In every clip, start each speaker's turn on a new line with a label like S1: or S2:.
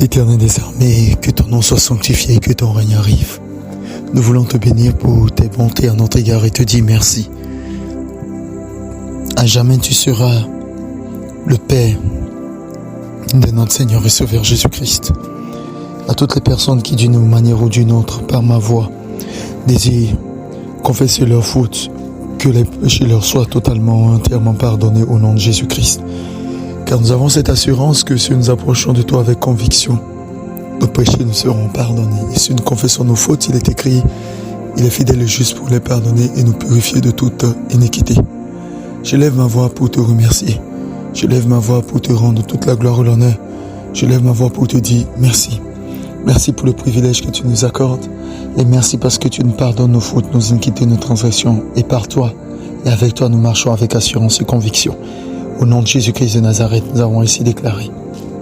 S1: Éternel des armées, que ton nom soit sanctifié et que ton règne arrive. Nous voulons te bénir pour tes bontés à notre égard et te dire merci. À jamais tu seras le Père de notre Seigneur et Sauveur Jésus-Christ. À toutes les personnes qui d'une manière ou d'une autre, par ma voix, désirent confesser leurs fautes, que les péchés leur soient totalement, entièrement pardonnés au nom de Jésus-Christ. Car nous avons cette assurance que si nous approchons de toi avec conviction, nos péchés nous seront pardonnés. Et si nous confessons nos fautes, il est écrit, il est fidèle et juste pour les pardonner et nous purifier de toute iniquité. Je lève ma voix pour te remercier. Je lève ma voix pour te rendre toute la gloire et l'honneur. Je lève ma voix pour te dire merci. Merci pour le privilège que tu nous accordes. Et merci parce que tu nous pardonnes nos fautes, nos iniquités, nos transgressions. Et par toi et avec toi, nous marchons avec assurance et conviction. Au nom de Jésus-Christ de Nazareth, nous avons ainsi déclaré.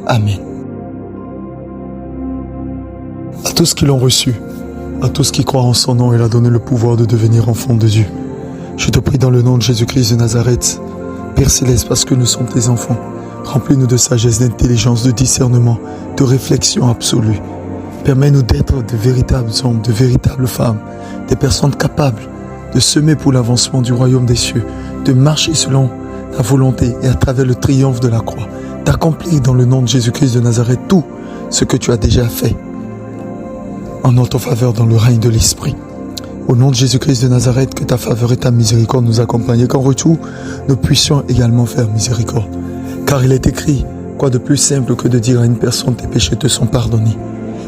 S1: Amen. À tous qui l'ont reçu, à tous qui croient en son nom, il a donné le pouvoir de devenir enfants de Dieu. Je te prie dans le nom de Jésus-Christ de Nazareth, Père Céleste, parce que nous sommes tes enfants, remplis-nous de sagesse, d'intelligence, de discernement, de réflexion absolue. Permets-nous d'être de véritables hommes, de véritables femmes, des personnes capables de semer pour l'avancement du royaume des cieux, de marcher selon ta volonté et à travers le triomphe de la croix, d'accomplir dans le nom de Jésus-Christ de Nazareth tout ce que tu as déjà fait en notre faveur dans le règne de l'Esprit. Au nom de Jésus-Christ de Nazareth, que ta faveur et ta miséricorde nous accompagnent et qu'en retour, nous puissions également faire miséricorde. Car il est écrit, quoi de plus simple que de dire à une personne, tes péchés te sont pardonnés.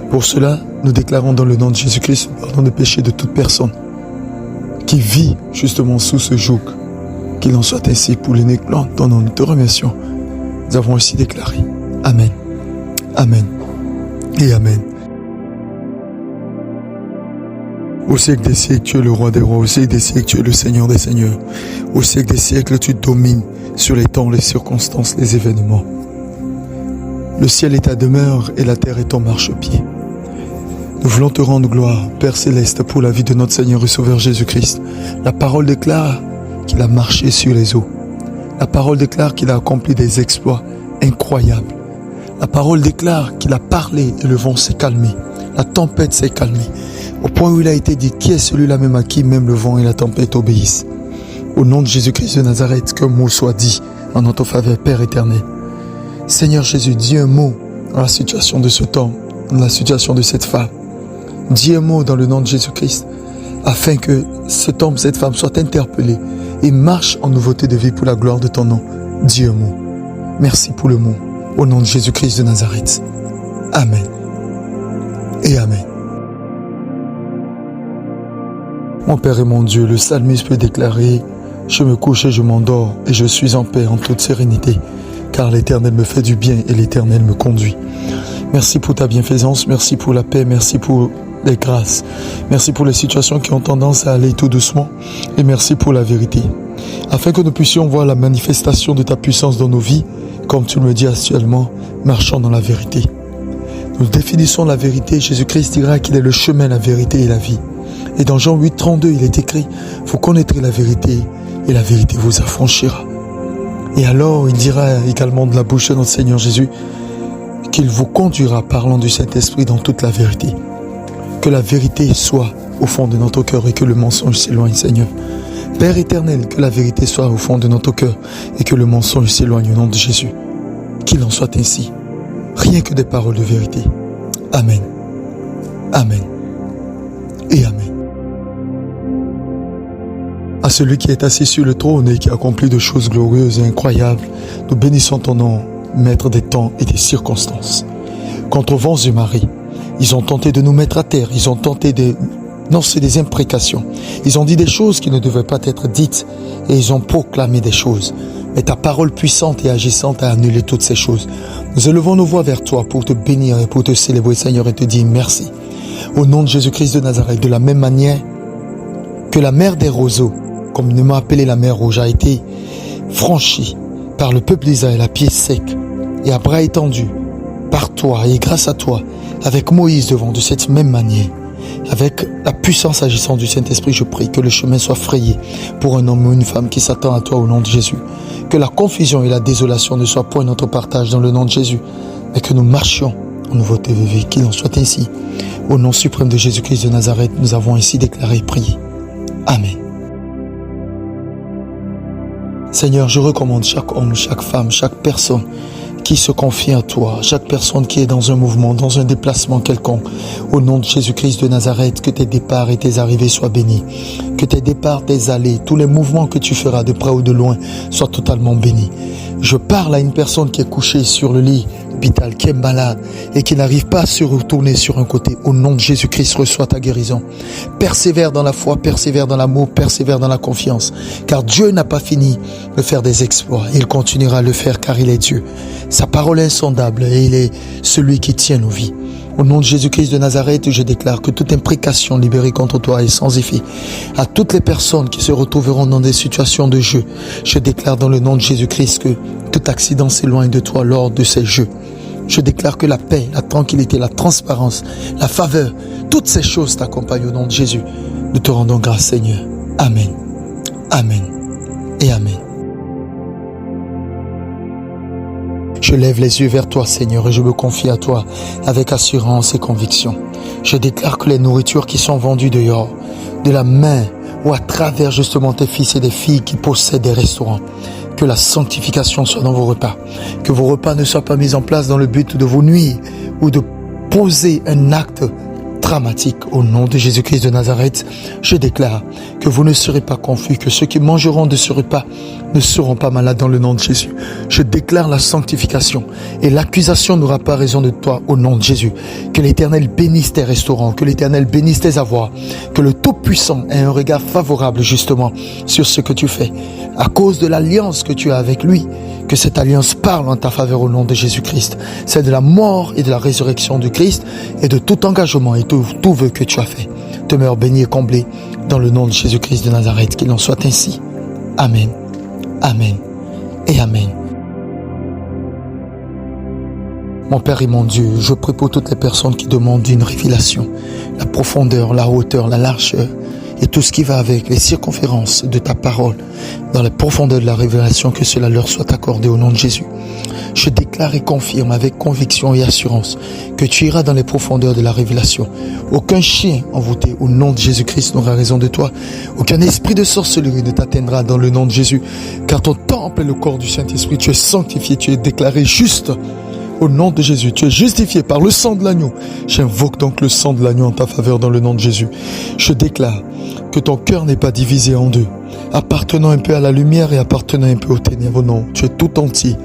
S1: Pour cela, nous déclarons dans le nom de Jésus-Christ le pardon des péchés de toute personne qui vit justement sous ce joug. Qu'il en soit ainsi pour l'unique nom dont nous te remercions. Nous avons aussi déclaré. Amen. Amen. Et Amen. Au siècle des siècles, tu es le roi des rois. Au siècle des siècles, tu es le Seigneur des seigneurs. Au siècle des siècles, tu domines sur les temps, les circonstances, les événements. Le ciel est ta demeure et la terre est ton marchepied. Nous voulons te rendre gloire, Père Céleste, pour la vie de notre Seigneur et Sauveur Jésus-Christ. La parole déclare qu'il a marché sur les eaux. La parole déclare qu'il a accompli des exploits incroyables. La parole déclare qu'il a parlé et le vent s'est calmé. La tempête s'est calmée. Au point où il a été dit, qui est celui-là même à qui même le vent et la tempête obéissent. Au nom de Jésus-Christ de Nazareth, qu'un mot soit dit en notre faveur, Père éternel. Seigneur Jésus, dis un mot dans la situation de cet homme, dans la situation de cette femme. Dis un mot dans le nom de Jésus-Christ, afin que cet homme, cette femme soit interpellé et marche en nouveauté de vie pour la gloire de ton nom. Dis un mot. Merci pour le mot. Au nom de Jésus-Christ de Nazareth. Amen. Et Amen. Mon Père et mon Dieu, le psalmiste peut déclarer « Je me couche et je m'endors et je suis en paix en toute sérénité, car l'Éternel me fait du bien et l'Éternel me conduit. » Merci pour ta bienfaisance, merci pour la paix, merci pour les grâces. Merci pour les situations qui ont tendance à aller tout doucement et merci pour la vérité. Afin que nous puissions voir la manifestation de ta puissance dans nos vies, comme tu me dis actuellement, marchons dans la vérité. Nous définissons la vérité. Jésus-Christ dira qu'il est le chemin, la vérité et la vie. Et dans Jean 8, 32, il est écrit, vous connaîtrez la vérité et la vérité vous affranchira. Et alors, il dira également de la bouche de notre Seigneur Jésus qu'il vous conduira, parlant du Saint-Esprit, dans toute la vérité. Que la vérité soit au fond de notre cœur et que le mensonge s'éloigne, Seigneur. Père éternel, que la vérité soit au fond de notre cœur et que le mensonge s'éloigne au nom de Jésus. Qu'il en soit ainsi. Rien que des paroles de vérité. Amen. Amen. Et Amen. À celui qui est assis sur le trône et qui accomplit de choses glorieuses et incroyables, nous bénissons ton nom, Maître des temps et des circonstances. Contre vents et marées, ils ont tenté de nous mettre à terre, ils ont tenté de lancer des imprécations, ils ont dit des choses qui ne devaient pas être dites et ils ont proclamé des choses. Mais ta parole puissante et agissante a annulé toutes ces choses. Nous élevons nos voix vers toi pour te bénir et pour te célébrer, Seigneur, et te dire merci. Au nom de Jésus-Christ de Nazareth, de la même manière que la mer des roseaux, comme nous m'a appelé la mer rouge, a été franchie par le peuple d'Israël à pied sec et à bras étendus par toi et grâce à toi, avec Moïse devant, de cette même manière, avec la puissance agissante du Saint-Esprit, je prie que le chemin soit frayé pour un homme ou une femme qui s'attend à toi au nom de Jésus. Que la confusion et la désolation ne soient point notre partage dans le nom de Jésus, mais que nous marchions en nouveauté de vie. Qu'il en soit ainsi. Au nom suprême de Jésus-Christ de Nazareth, nous avons ainsi déclaré et prié. Amen. Seigneur, je recommande chaque homme, chaque femme, chaque personne qui se confie à toi, chaque personne qui est dans un mouvement, dans un déplacement quelconque. Au nom de Jésus-Christ de Nazareth, que tes départs et tes arrivées soient bénis. Que tes départs, tes allées, tous les mouvements que tu feras de près ou de loin soient totalement bénis. Je parle à une personne qui est couchée sur le lit d'hôpital, qui est malade et qui n'arrive pas à se retourner sur un côté. Au nom de Jésus-Christ, reçois ta guérison. Persévère dans la foi, persévère dans l'amour, persévère dans la confiance. Car Dieu n'a pas fini de faire des exploits. Il continuera à le faire car il est Dieu. Sa parole est insondable et il est celui qui tient nos vies. Au nom de Jésus-Christ de Nazareth, je déclare que toute imprécation libérée contre toi est sans effet. À toutes les personnes qui se retrouveront dans des situations de jeu, je déclare dans le nom de Jésus-Christ que tout accident s'éloigne de toi lors de ces jeux. Je déclare que la paix, la tranquillité, la transparence, la faveur, toutes ces choses t'accompagnent au nom de Jésus. Nous te rendons grâce, Seigneur. Amen. Amen. Et Amen. Je lève les yeux vers toi, Seigneur, et je me confie à toi avec assurance et conviction. Je déclare que les nourritures qui sont vendues dehors, de la main ou à travers justement tes fils et des filles qui possèdent des restaurants, que la sanctification soit dans vos repas, que vos repas ne soient pas mis en place dans le but de vous nuire ou de poser un acte dramatique. Au nom de Jésus-Christ de Nazareth, je déclare que vous ne serez pas confus, que ceux qui mangeront de ce repas ne seront pas malades dans le nom de Jésus. Je déclare la sanctification et l'accusation n'aura pas raison de toi au nom de Jésus. Que l'Éternel bénisse tes restaurants, que l'Éternel bénisse tes avoirs, que le Tout-Puissant ait un regard favorable justement sur ce que tu fais à cause de l'alliance que tu as avec lui. Que cette alliance parle en ta faveur au nom de Jésus-Christ. C'est de la mort et de la résurrection du Christ et de tout engagement et tout vœu que tu as fait. Demeure béni et comblé dans le nom de Jésus-Christ de Nazareth. Qu'il en soit ainsi. Amen. Amen. Et Amen. Mon Père et mon Dieu, je prie pour toutes les personnes qui demandent une révélation. La profondeur, la hauteur, la largeur et tout ce qui va avec, les circonférences de ta parole, dans la profondeur de la révélation, que cela leur soit accordé au nom de Jésus. Je déclare et confirme avec conviction et assurance que tu iras dans les profondeurs de la révélation. Aucun chien envoûté au nom de Jésus-Christ n'aura raison de toi. Aucun esprit de sorcellerie ne t'atteindra dans le nom de Jésus. Car ton temple est le corps du Saint-Esprit. Tu es sanctifié, tu es déclaré juste. Au nom de Jésus, tu es justifié par le sang de l'agneau. J'invoque donc le sang de l'agneau en ta faveur dans le nom de Jésus. Je déclare que ton cœur n'est pas divisé en deux, appartenant un peu à la lumière et appartenant un peu aux ténèbres. Non, tu es tout entier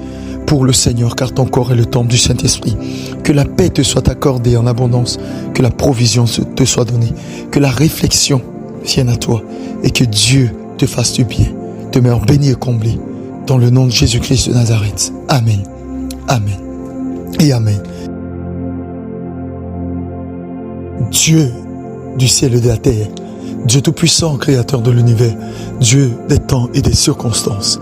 S1: pour le Seigneur, car ton corps est le temple du Saint-Esprit. Que la paix te soit accordée en abondance, que la provision te soit donnée, que la réflexion vienne à toi et que Dieu te fasse du bien. Demeure béni et comblé dans le nom de Jésus-Christ de Nazareth. Amen. Amen. Et Amen. Dieu du ciel et de la terre, Dieu tout-puissant, créateur de l'univers, Dieu des temps et des circonstances,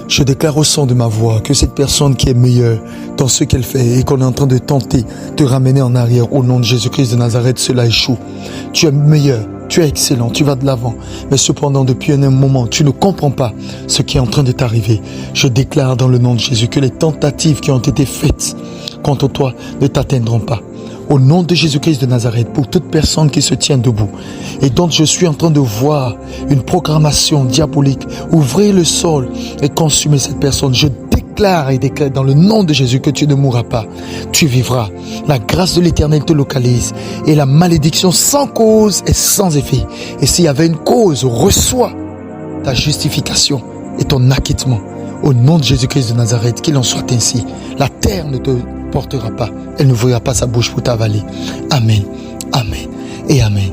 S1: je déclare au son de ma voix que cette personne qui est meilleure dans ce qu'elle fait et qu'on est en train de tenter de ramener en arrière au nom de Jésus-Christ de Nazareth, cela échoue. Tu es meilleur, tu es excellent, tu vas de l'avant. Mais cependant, depuis un moment, tu ne comprends pas ce qui est en train de t'arriver. Je déclare dans le nom de Jésus que les tentatives qui ont été faites contre toi ne t'atteindront pas. Au nom de Jésus-Christ de Nazareth, pour toute personne qui se tient debout et dont je suis en train de voir une programmation diabolique ouvrir le sol et consumer cette personne, je déclare et déclare dans le nom de Jésus que tu ne mourras pas, tu vivras. La grâce de l'Éternel te localise et la malédiction sans cause et sans effet. Et s'il y avait une cause, reçois ta justification et ton acquittement. Au nom de Jésus-Christ de Nazareth, qu'il en soit ainsi. La terre ne te portera pas, elle n'ouvrira pas sa bouche pour t'avaler. Amen, Amen et Amen.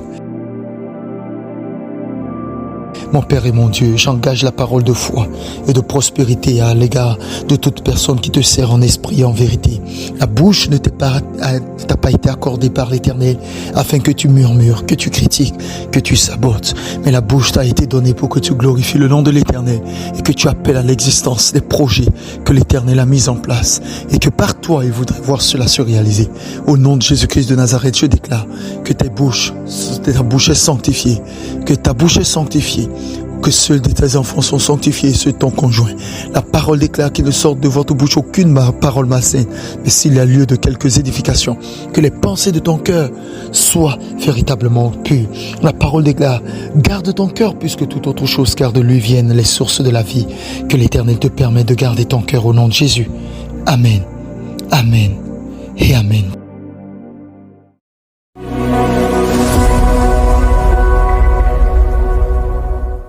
S1: Mon Père et mon Dieu, j'engage la parole de foi et de prospérité à l'égard de toute personne qui te sert en esprit et en vérité. La bouche ne t'a pas été accordée par l'Éternel afin que tu murmures, que tu critiques, que tu sabotes. Mais la bouche t'a été donnée pour que tu glorifies le nom de l'Éternel et que tu appelles à l'existence des projets que l'Éternel a mis en place et que par toi, il voudrait voir cela se réaliser. Au nom de Jésus-Christ de Nazareth, je déclare que ta bouche est sanctifiée, que ta bouche est sanctifiée. que seuls de tes enfants sont sanctifiés et ceux de ton conjoint. La parole déclare qu'il ne sorte de votre bouche aucune parole malsaine, mais s'il y a lieu de quelques édifications, que les pensées de ton cœur soient véritablement pures. La parole déclare, garde ton cœur plus que toute autre chose, car de lui viennent les sources de la vie. Que l'Éternel te permette de garder ton cœur au nom de Jésus. Amen. Amen et Amen.